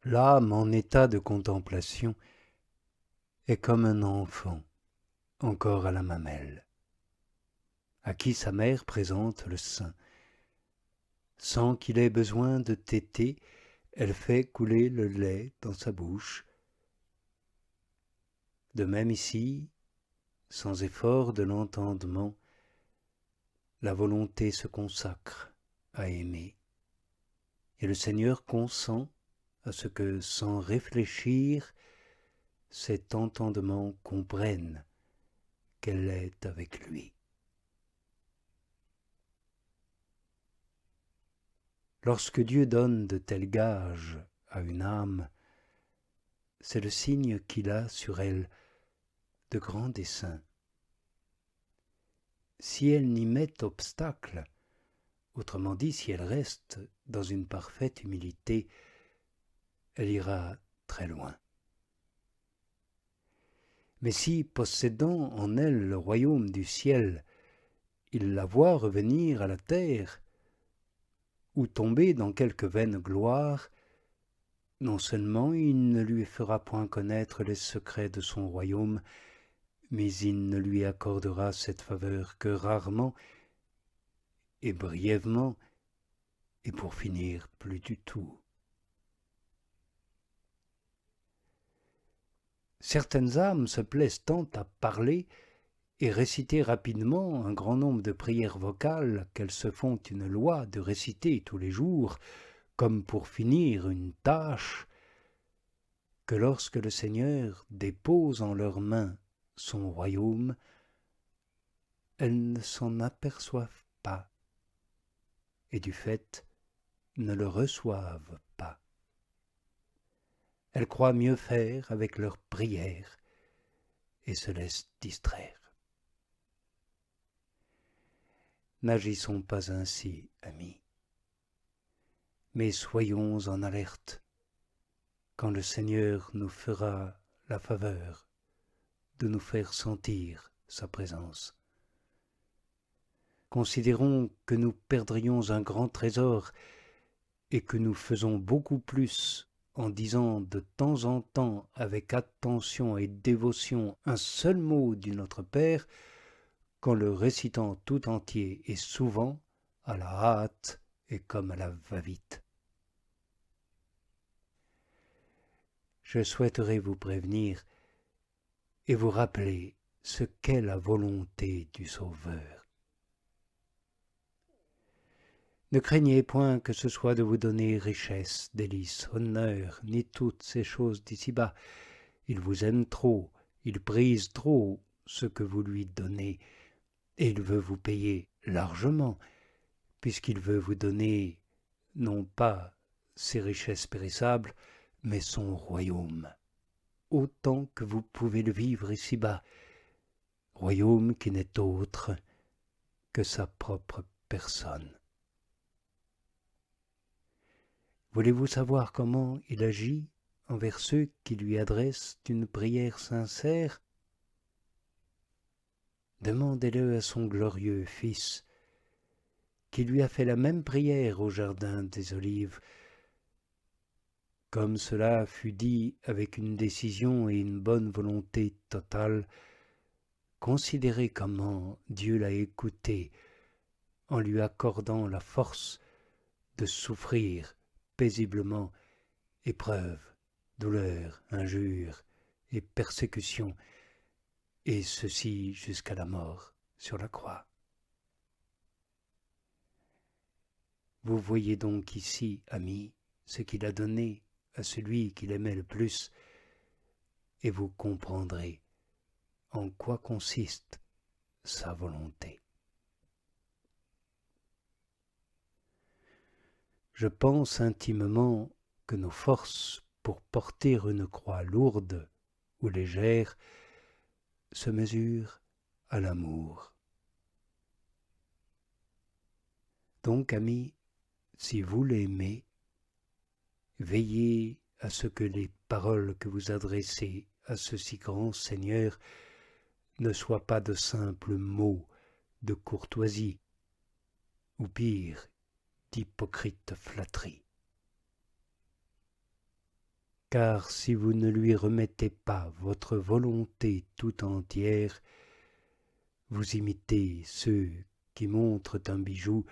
L'âme en état de contemplation est comme un enfant encore à la mamelle, à qui sa mère présente le sein. Sans qu'il ait besoin de téter, elle fait couler le lait dans sa bouche. De même ici, sans effort de l'entendement, la volonté se consacre à aimer. Et le Seigneur consent à ce que, sans réfléchir, cet entendement comprenne qu'elle est avec lui. Lorsque Dieu donne de tels gages à une âme, c'est le signe qu'il a sur elle de grands desseins. Si elle n'y met obstacle, autrement dit, si elle reste dans une parfaite humilité, elle ira très loin. Mais si, possédant en elle le royaume du ciel, il la voit revenir à la terre, ou tomber dans quelque vaine gloire, non seulement il ne lui fera point connaître les secrets de son royaume, mais il ne lui accordera cette faveur que rarement et brièvement, et pour finir plus du tout. Certaines âmes se plaisent tant à parler et réciter rapidement un grand nombre de prières vocales qu'elles se font une loi de réciter tous les jours, comme pour finir une tâche, que lorsque le Seigneur dépose en leurs mains son royaume, elles ne s'en aperçoivent pas, et du fait ne le reçoivent pas. Elles croient mieux faire avec leurs prières et se laissent distraire. N'agissons pas ainsi, amis, mais soyons en alerte quand le Seigneur nous fera la faveur de nous faire sentir sa présence. Considérons que nous perdrions un grand trésor et que nous faisons beaucoup plus en disant de temps en temps avec attention et dévotion un seul mot du Notre Père qu'en le récitant tout entier et souvent à la hâte et comme à la va-vite. Je souhaiterais vous prévenir et vous rappeler ce qu'est la volonté du Sauveur. Ne craignez point que ce soit de vous donner richesse, délices, honneur, ni toutes ces choses d'ici-bas. Il vous aime trop, il prise trop ce que vous lui donnez, et il veut vous payer largement, puisqu'il veut vous donner non pas ses richesses périssables, mais son royaume, autant que vous pouvez le vivre ici-bas, royaume qui n'est autre que sa propre personne. Voulez-vous savoir comment il agit envers ceux qui lui adressent une prière sincère? Demandez-le à son glorieux Fils, qui lui a fait la même prière au jardin des Olives. Comme cela fut dit avec une décision et une bonne volonté totale, considérez comment Dieu l'a écouté en lui accordant la force de souffrir paisiblement épreuves, douleurs, injures et persécutions, et ceci jusqu'à la mort sur la croix. Vous voyez donc ici, amis, ce qu'il a donné à celui qu'il aimait le plus, et vous comprendrez en quoi consiste sa volonté. Je pense intimement que nos forces pour porter une croix lourde ou légère se mesurent à l'amour. Donc, amis, si vous l'aimez, veillez à ce que les paroles que vous adressez à ce si grand Seigneur ne soient pas de simples mots de courtoisie, ou pire, d'hypocrite flatterie. car si vous ne lui remettez pas votre volonté tout entière, vous imitez ceux qui montrent un bijou,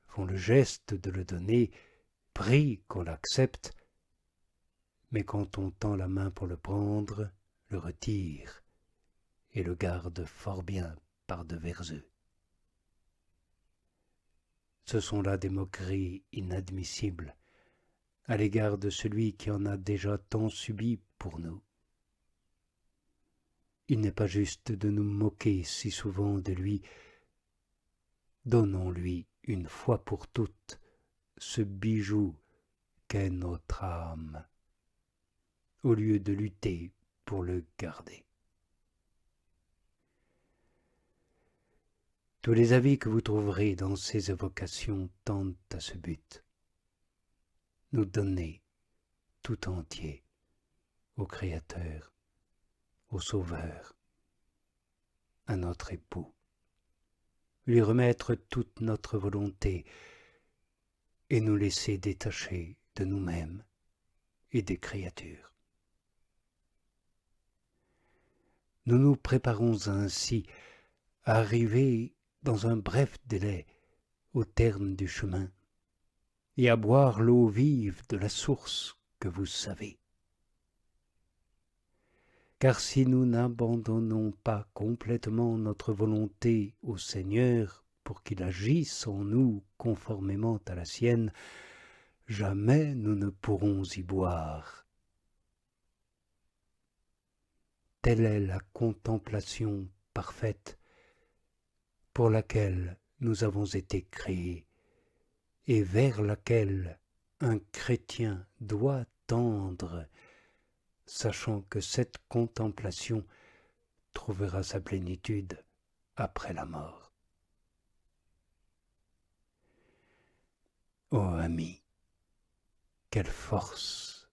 font le geste de le donner, prient qu'on l'accepte, mais quand on tend la main pour le prendre, le retirent et le gardent fort bien par devers eux. Ce sont là des moqueries inadmissibles à l'égard de celui qui en a déjà tant subi pour nous. Il n'est pas juste de nous moquer si souvent de lui. Donnons-lui une fois pour toutes ce bijou qu'est notre âme, au lieu de lutter pour le garder. Tous les avis que vous trouverez dans ces évocations tendent à ce but: nous donner tout entier au Créateur, au Sauveur, à notre époux, lui remettre toute notre volonté et nous laisser détacher de nous-mêmes et des créatures. Nous nous préparons ainsi à arriver dans un bref délai au terme du chemin et à boire l'eau vive de la source que vous savez. Car si nous n'abandonnons pas complètement notre volonté au Seigneur pour qu'il agisse en nous conformément à la sienne, jamais nous ne pourrons y boire. Telle est la contemplation parfaite pour laquelle nous avons été créés et vers laquelle un chrétien doit tendre, sachant que cette contemplation trouvera sa plénitude après la mort. Ô ami, quelle force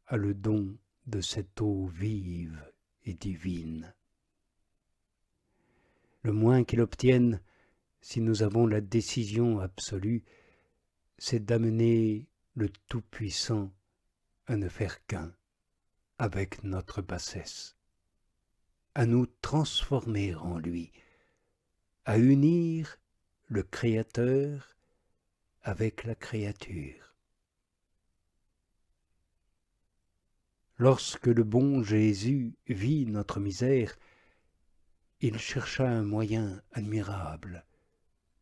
a le don de cette eau vive et divine! Le moins qu'il obtienne, si nous avons la décision absolue, c'est d'amener le Tout-Puissant à ne faire qu'un avec notre bassesse, à nous transformer en lui, à unir le Créateur avec la créature. Lorsque le bon Jésus vit notre misère, il chercha un moyen admirable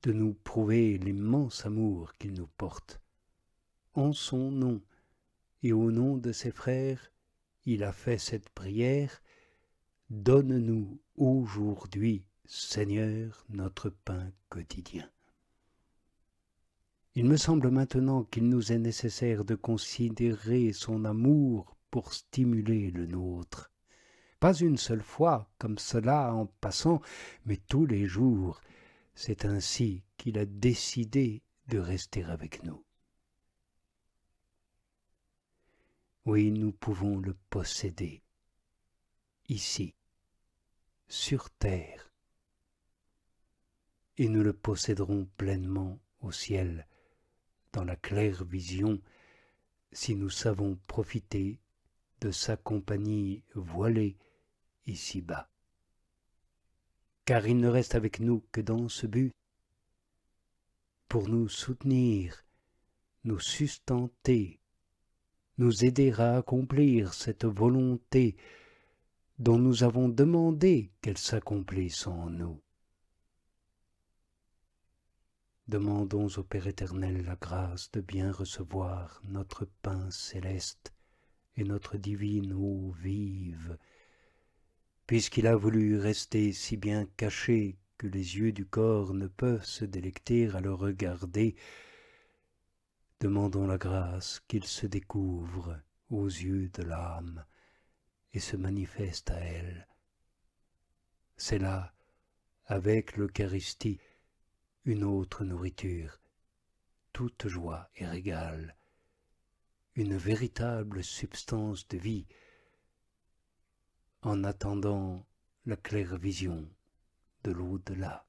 de nous prouver l'immense amour qu'il nous porte. En son nom et au nom de ses frères, il a fait cette prière: donne-nous aujourd'hui, Seigneur, notre pain quotidien. Il me semble maintenant qu'il nous est nécessaire de considérer son amour pour stimuler le nôtre. Pas une seule fois, comme cela en passant, mais tous les jours. C'est ainsi qu'il a décidé de rester avec nous. Oui, nous pouvons le posséder, ici, sur terre, et nous le posséderons pleinement au ciel, dans la claire vision, si nous savons profiter de sa compagnie voilée ici-bas. Car il ne reste avec nous que dans ce but, pour nous soutenir, nous sustenter, nous aider à accomplir cette volonté dont nous avons demandé qu'elle s'accomplisse en nous. Demandons au Père éternel la grâce de bien recevoir notre pain céleste et notre divine eau vive, puisqu'il a voulu rester si bien caché que les yeux du corps ne peuvent se délecter à le regarder. Demandons la grâce qu'il se découvre aux yeux de l'âme et se manifeste à elle. C'est là, avec l'Eucharistie, une autre nourriture, toute joie et régal, une véritable substance de vie, en attendant la claire vision de l'au-delà.